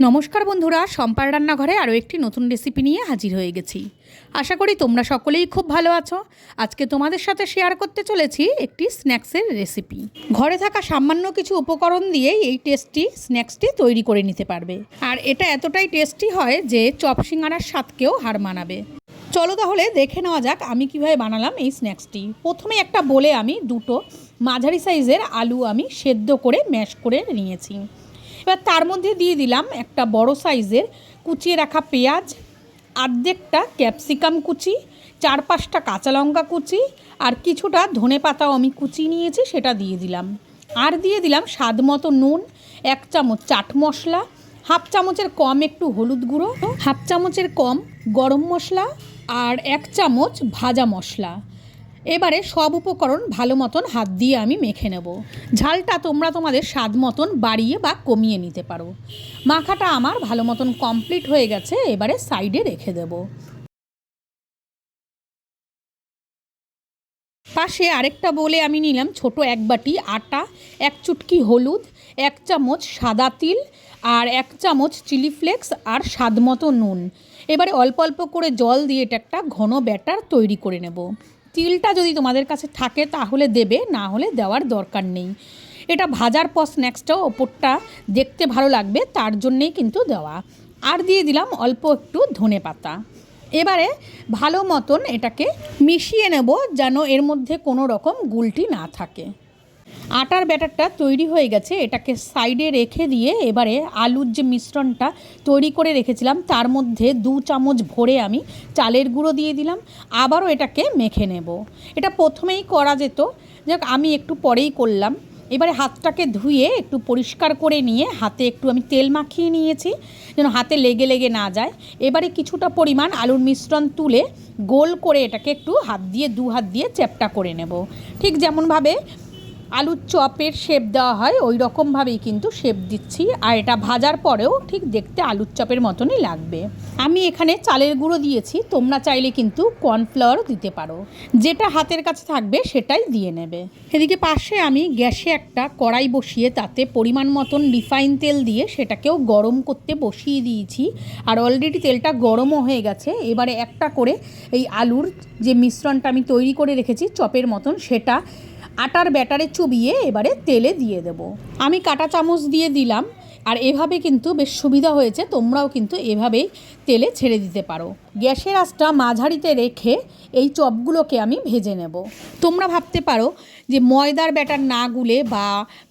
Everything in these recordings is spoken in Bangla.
নমস্কার বন্ধুরা, সম্পার রান্নাঘরে আরও একটি নতুন রেসিপি নিয়ে হাজির হয়ে গেছি। আশা করি তোমরা সকলেই খুব ভালো আছো। আজকে তোমাদের সাথে শেয়ার করতে চলেছি একটি স্ন্যাক্সের রেসিপি। ঘরে থাকা সামান্য কিছু উপকরণ দিয়ে এই টেস্টি স্ন্যাক্সটি তৈরি করে নিতে পারবে। আর এটা এতটাই টেস্টি হয় যে চপ সিঙ্গারার স্বাদকেও হার মানাবে। চলো তাহলে দেখে নেওয়া যাক আমি কিভাবে বানালাম এই স্ন্যাক্সটি। প্রথমে একটা বলে আমি দুটো মাঝারি সাইজের আলু আমি সেদ্ধ করে ম্যাশ করে নিয়েছি। এবার তার মধ্যে দিয়ে দিলাম একটা বড় সাইজের কুচিয়ে রাখা পেঁয়াজ, অর্ধেকটা ক্যাপসিকাম কুচি, 4-5টা কাঁচা লঙ্কা কুচি আর কিছুটা ধনেপাতাও আমি কুচি নিয়েছি, সেটা দিয়ে দিলাম। আর দিয়ে দিলাম স্বাদ মতো নুন, 1 চামচ চাট মশলা, 1/2 চামচের কম একটু হলুদ গুঁড়ো, 1/2 চামচের কম গরম মশলা আর 1 চামচ ভাজা মশলা। এবারে সব উপকরণ ভালো মতন হাত দিয়ে আমি মেখে নেব। ঝালটা তোমরা তোমাদের স্বাদ মতন বাড়িয়ে বা কমিয়ে নিতে পারো। মাখাটা আমার ভালো মতন কমপ্লিট হয়ে গেছে, এবারে সাইডে রেখে দেব। পাশে আরেকটা বলে আমি নিলাম ছোট 1 বাটি আটা, 1 চুটকি হলুদ, 1 চামচ সাদা তিল আর 1 চামচ চিলি ফ্লেক্স আর স্বাদ মতো নুন। এবারে অল্প অল্প করে জল দিয়ে এটা একটা ঘন ব্যাটার তৈরি করে নেব। তিলটা যদি তোমাদের কাছে থাকে তাহলে দেবে, না হলে দেওয়ার দরকার নেই। এটা ভাজার পর স্ন্যাক্সটাও ওপরটা দেখতে ভালো লাগবে, তার জন্যেই কিন্তু দেওয়া। আর দিয়ে দিলাম অল্প একটু ধনেপাতা। এবারে ভালো মতন এটাকে মিশিয়ে নেব যেন এর মধ্যে কোনো রকম গুলটি না থাকে। আটার ব্যাটারটা তৈরি হয়ে গেছে, এটাকে সাইডে রেখে দিয়ে এবারে আলুর যে মিশ্রণটা তৈরি করে রেখেছিলাম তার মধ্যে 2 চামচ ভরে আমি চালের গুঁড়ো দিয়ে দিলাম। আবারও এটাকে মেখে নেব। এটা প্রথমেই করা যেত, যাক আমি একটু পরেই করলাম। এবারে হাতটাকে ধুয়ে একটু পরিষ্কার করে নিয়ে হাতে একটু আমি তেল মাখিয়ে নিয়েছি যেন হাতে লেগে লেগে না যায়। এবারে কিছুটা পরিমাণ আলুর মিশ্রণ তুলে গোল করে এটাকে একটু দু হাত দিয়ে চ্যাপ্টা করে নেব। ঠিক যেমনভাবে আলুর চপের শেপ দেওয়া হয় ওই রকমভাবেই কিন্তু শেপ দিচ্ছি। আর এটা ভাজার পরেও ঠিক দেখতে আলুর চপের মতনই লাগবে। আমি এখানে চালের গুঁড়ো দিয়েছি, তোমরা চাইলে কিন্তু কর্নফ্লাওয়ারও দিতে পারো, যেটা হাতের কাছে থাকবে সেটাই দিয়ে নেবে। এদিকে পাশে আমি গ্যাসে একটা কড়াই বসিয়ে তাতে পরিমাণ মতন রিফাইন তেল দিয়ে সেটাকেও গরম করতে বসিয়ে দিয়েছি। আর অলরেডি তেলটা গরমও হয়ে গেছে। এবারে একটা করে এই আলুর যে মিশ্রণটা আমি তৈরি করে রেখেছি চপের মতন, সেটা আটার ব্যাটারে চুবিয়ে এবারে তেলে দিয়ে দেব। আমি কাঁটা চামচ দিয়ে দিলাম। আর এভাবে কিন্তু বেশ সুবিধা হয়েছে, তোমরাও কিন্তু এভাবেই তেলে ছেড়ে দিতে পারো। গ্যাসের আঁচটা মাঝারিতে রেখে এই চপগুলোকে আমি ভেজে নেব। তোমরা ভাবতে পারো যে ময়দার ব্যাটার না গুলে বা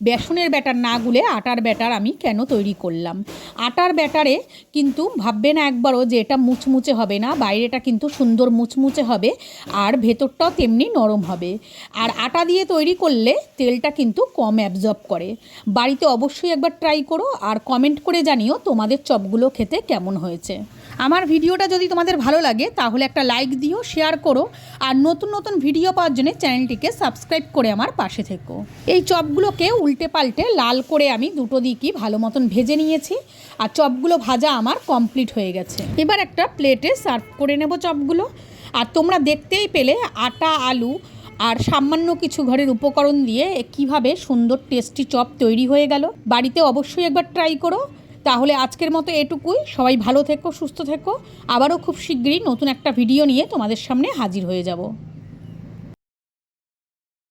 বেসনের ব্যাটার না গুলে আটার ব্যাটার আমি কেন তৈরি করলাম। আটার ব্যাটারে কিন্তু ভাববে না একবারও যে এটা মুচমুচে হবে না, বাইরেটা কিন্তু সুন্দর মুচমুচে হবে আর ভেতরটাও তেমনি নরম হবে। আর আটা দিয়ে তৈরি করলে তেলটা কিন্তু কম অ্যাবজর্ব করে। বাড়িতে অবশ্যই একবার ট্রাই করো আর কমেন্ট করে জানিও তোমাদের চপগুলো খেতে কেমন হয়েছে। আমার ভিডিওটা যদি তোমাদের ভালো লাগে তাহলে একটা লাইক দিও, শেয়ার করো আর নতুন নতুন ভিডিও পাওয়ার জন্য চ্যানেলটিকে সাবস্ক্রাইব করে আমার পাশে থেকো। এই চপগুলোকে উল্টে পাল্টে লাল করে আমি দুটো দিকই ভালো মতন ভেজে নিয়েছি আর চপগুলো ভাজা আমার কমপ্লিট হয়ে গেছে। এবার একটা প্লেটে সার্ভ করে নেব চপগুলো। আর তোমরা দেখতেই পেলে আটা, আলু আর সামান্য কিছু ঘরের উপকরণ দিয়ে কিভাবে সুন্দর টেস্টি চপ তৈরি হয়ে গেল। বাড়িতে অবশ্যই একবার ট্রাই করো। তাহলে আজকের মতো এটুকুই। সবাই ভালো থেকো, সুস্থ থেকো। আবারও খুব শীঘ্রই নতুন একটা ভিডিও নিয়ে তোমাদের সামনে হাজির হয়ে যাব।